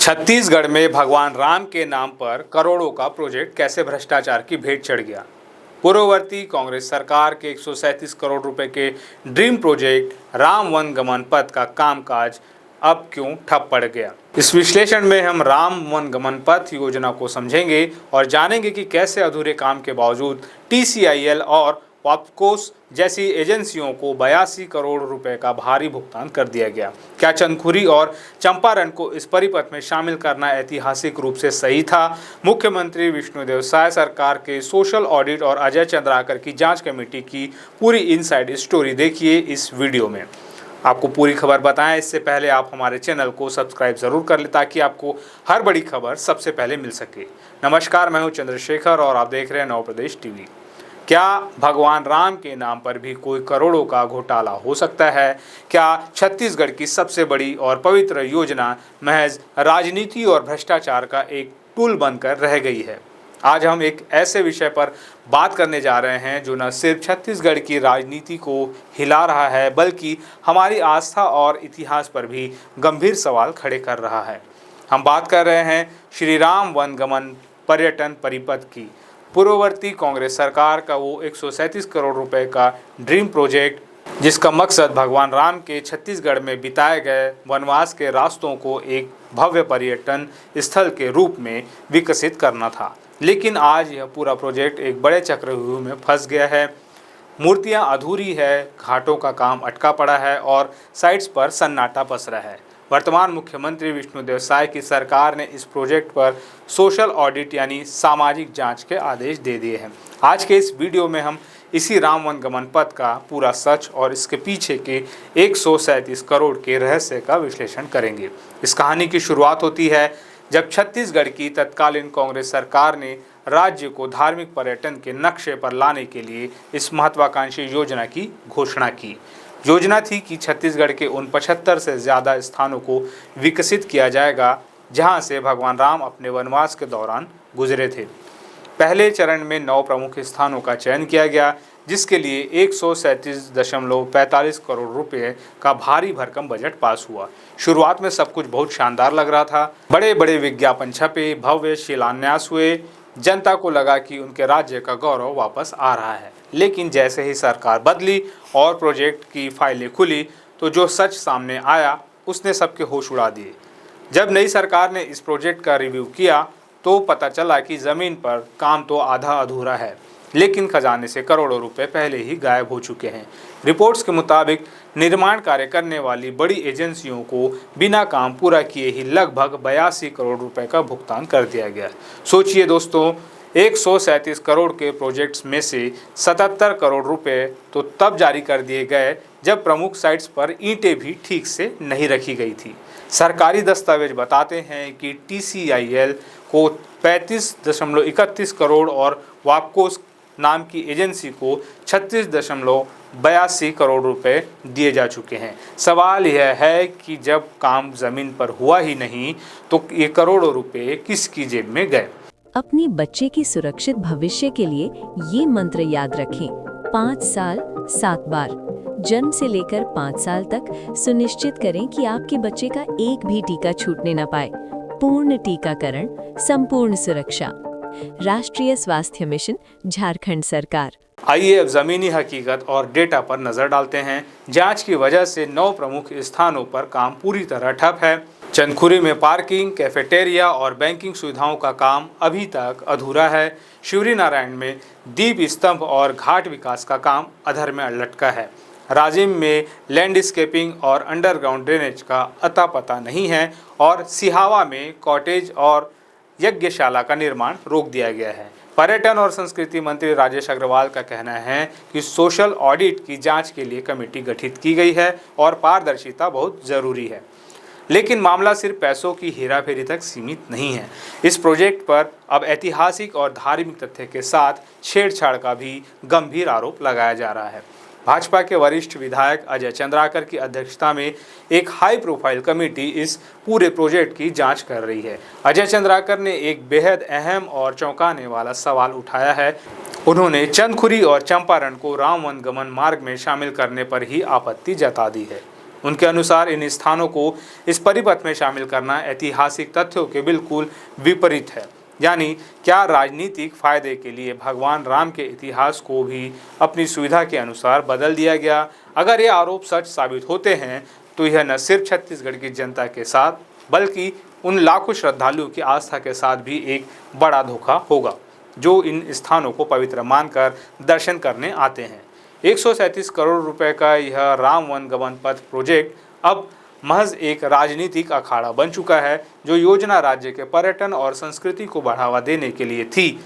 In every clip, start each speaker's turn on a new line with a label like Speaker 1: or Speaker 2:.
Speaker 1: छत्तीसगढ़ में भगवान राम के नाम पर करोड़ों का प्रोजेक्ट कैसे भ्रष्टाचार की भेंट चढ़ गया। पूर्ववर्ती कांग्रेस सरकार के 137 करोड़ रुपए के ड्रीम प्रोजेक्ट राम वन गमन पथ का कामकाज अब क्यों ठप पड़ गया। इस विश्लेषण में हम राम वन गमन पथ योजना को समझेंगे और जानेंगे कि कैसे अधूरे काम के बावजूद TCIL और वाप्कोस जैसी एजेंसियों को 82 करोड़ रुपए का भारी भुगतान कर दिया गया। क्या चंदखुरी और चंपारण को इस परिपथ में शामिल करना ऐतिहासिक रूप से सही था? मुख्यमंत्री विष्णुदेव साय सरकार के सोशल ऑडिट और अजय चंद्राकर की जांच कमेटी की पूरी इनसाइड स्टोरी देखिए इस वीडियो में। आपको पूरी खबर बताएं इससे पहले आप हमारे चैनल को सब्सक्राइब जरूर कर लें ताकि आपको हर बड़ी खबर सबसे पहले मिल सके। नमस्कार, मैं हूं चंद्रशेखर और आप देख रहे हैं नव प्रदेश टीवी। क्या भगवान राम के नाम पर भी कोई करोड़ों का घोटाला हो सकता है? क्या छत्तीसगढ़ की सबसे बड़ी और पवित्र योजना महज राजनीति और भ्रष्टाचार का एक टूल बनकर रह गई है? आज हम एक ऐसे विषय पर बात करने जा रहे हैं जो न सिर्फ छत्तीसगढ़ की राजनीति को हिला रहा है बल्कि हमारी आस्था और इतिहास पर भी गंभीर सवाल खड़े कर रहा है। हम बात कर रहे हैं श्री राम वन गमन पर्यटन परिपथ की। पूर्ववर्ती कांग्रेस सरकार का वो 137 करोड़ रुपए का ड्रीम प्रोजेक्ट, जिसका मकसद भगवान राम के छत्तीसगढ़ में बिताए गए वनवास के रास्तों को एक भव्य पर्यटन स्थल के रूप में विकसित करना था। लेकिन आज यह पूरा प्रोजेक्ट एक बड़े चक्रव्यूह में फंस गया है। मूर्तियां अधूरी है, घाटों का काम अटका पड़ा है और साइट्स पर सन्नाटा पसरा है। वर्तमान मुख्यमंत्री विष्णुदेव साय की सरकार ने इस प्रोजेक्ट पर सोशल ऑडिट यानी सामाजिक जांच के आदेश दे दिए हैं। आज के इस वीडियो में हम इसी राम वन गमन पथ का पूरा सच और इसके पीछे के 137 करोड़ के रहस्य का विश्लेषण करेंगे। इस कहानी की शुरुआत होती है जब छत्तीसगढ़ की तत्कालीन कांग्रेस सरकार ने राज्य को धार्मिक पर्यटन के नक्शे पर लाने के लिए इस महत्वाकांक्षी योजना की घोषणा की। योजना थी कि छत्तीसगढ़ के उन 75 से ज़्यादा स्थानों को विकसित किया जाएगा जहां से भगवान राम अपने वनवास के दौरान गुजरे थे। पहले चरण में 9 प्रमुख स्थानों का चयन किया गया, जिसके लिए 137.45 करोड़ रुपए का भारी भरकम बजट पास हुआ। शुरुआत में सब कुछ बहुत शानदार लग रहा था। बड़े बड़े विज्ञापन छपे, भव्य शिलान्यास हुए, जनता को लगा कि उनके राज्य का गौरव वापस आ रहा है। लेकिन जैसे ही सरकार बदली और प्रोजेक्ट की फाइलें खुली तो जो सच सामने आया उसने सबके होश उड़ा दिए। जब नई सरकार ने इस प्रोजेक्ट का रिव्यू किया तो पता चला कि ज़मीन पर काम तो आधा अधूरा है, लेकिन खजाने से करोड़ों रुपए पहले ही गायब हो चुके हैं। रिपोर्ट्स के मुताबिक निर्माण कार्य करने वाली बड़ी एजेंसियों को बिना काम पूरा किए ही लगभग 82 करोड़ रुपए का भुगतान कर दिया गया। सोचिए दोस्तों, 137 करोड़ के प्रोजेक्ट्स में से 77 करोड़ रुपए तो तब जारी कर दिए गए जब प्रमुख साइट्स पर ईंटें भी ठीक से नहीं रखी गई थी। सरकारी दस्तावेज बताते हैं कि TCIL को 35.31 करोड़ और वाप्कोस नाम की एजेंसी को 36.82 करोड़ रुपए दिए जा चुके हैं। सवाल यह है कि जब काम जमीन पर हुआ ही नहीं तो ये करोड़ों रुपए किसकी जेब में गए?
Speaker 2: अपनी बच्चे की सुरक्षित भविष्य के लिए ये मंत्र याद रखें। 5 साल 7 बार। जन्म से लेकर 5 साल तक सुनिश्चित करें कि आपके बच्चे का एक भी टीका छूटने न पाए। पूर्ण टीकाकरण, संपूर्ण सुरक्षा। राष्ट्रीय स्वास्थ्य मिशन, झारखंड सरकार।
Speaker 1: आइए अब जमीनी हकीकत और डेटा पर नजर डालते हैं। जांच की वजह से 9 प्रमुख स्थानों पर काम पूरी तरह ठप है। चंदखुरी में पार्किंग, कैफेटेरिया और बैंकिंग सुविधाओं का काम अभी तक अधूरा है। शिवरीनारायण में दीप स्तंभ और घाट विकास का काम अधर में लटका है। राजिम में लैंडस्केपिंग और अंडरग्राउंड ड्रेनेज का अता पता नहीं है और सिहावा में कॉटेज और यज्ञशाला का निर्माण रोक दिया गया है। पर्यटन और संस्कृति मंत्री राजेश अग्रवाल का कहना है कि सोशल ऑडिट की जांच के लिए कमेटी गठित की गई है और पारदर्शिता बहुत जरूरी है। लेकिन मामला सिर्फ पैसों की हेराफेरी तक सीमित नहीं है। इस प्रोजेक्ट पर अब ऐतिहासिक और धार्मिक तथ्य के साथ छेड़छाड़ का भी गंभीर आरोप लगाया जा रहा है। भाजपा के वरिष्ठ विधायक अजय चंद्राकर की अध्यक्षता में एक हाई प्रोफाइल कमेटी इस पूरे प्रोजेक्ट की जांच कर रही है। अजय चंद्राकर ने एक बेहद अहम और चौंकाने वाला सवाल उठाया है। उन्होंने चंदखुरी और चंपारण को राम वन गमन मार्ग में शामिल करने पर ही आपत्ति जता दी है। उनके अनुसार इन स्थानों को इस परिपथ में शामिल करना ऐतिहासिक तथ्यों के बिल्कुल विपरीत है। यानी क्या राजनीतिक फायदे के लिए भगवान राम के इतिहास को भी अपनी सुविधा के अनुसार बदल दिया गया? अगर ये आरोप सच साबित होते हैं तो यह न सिर्फ छत्तीसगढ़ की जनता के साथ बल्कि उन लाखों श्रद्धालुओं की आस्था के साथ भी एक बड़ा धोखा होगा जो इन स्थानों को पवित्र मानकर दर्शन करने आते हैं। 137 करोड़ रुपए का यह राम वन गमन पथ प्रोजेक्ट अब महज एक राजनीतिक अखाड़ा बन चुका है। जो योजना राज्य के पर्यटन और संस्कृति को बढ़ावा देने के लिए थी,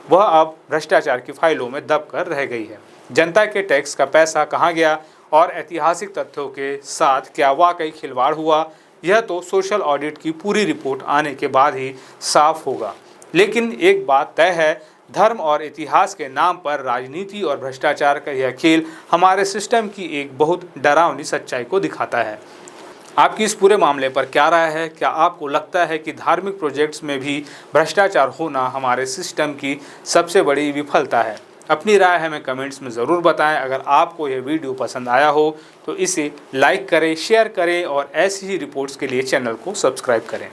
Speaker 1: वह अब भ्रष्टाचार की फाइलों में दब कर रह गई है। जनता के टैक्स का पैसा कहाँ गया और ऐतिहासिक तथ्यों के साथ क्या वाकई खिलवाड़ हुआ, यह तो सोशल ऑडिट की पूरी रिपोर्ट आने के बाद ही साफ होगा। लेकिन एक बात तय है, धर्म और इतिहास के नाम पर राजनीति और भ्रष्टाचार का यह खेल हमारे सिस्टम की एक बहुत डरावनी सच्चाई को दिखाता है। आपकी इस पूरे मामले पर क्या राय है? क्या आपको लगता है कि धार्मिक प्रोजेक्ट्स में भी भ्रष्टाचार होना हमारे सिस्टम की सबसे बड़ी विफलता है? अपनी राय हमें कमेंट्स में ज़रूर बताएं। अगर आपको यह वीडियो पसंद आया हो तो इसे लाइक करें, शेयर करें और ऐसी ही रिपोर्ट्स के लिए चैनल को सब्सक्राइब करें।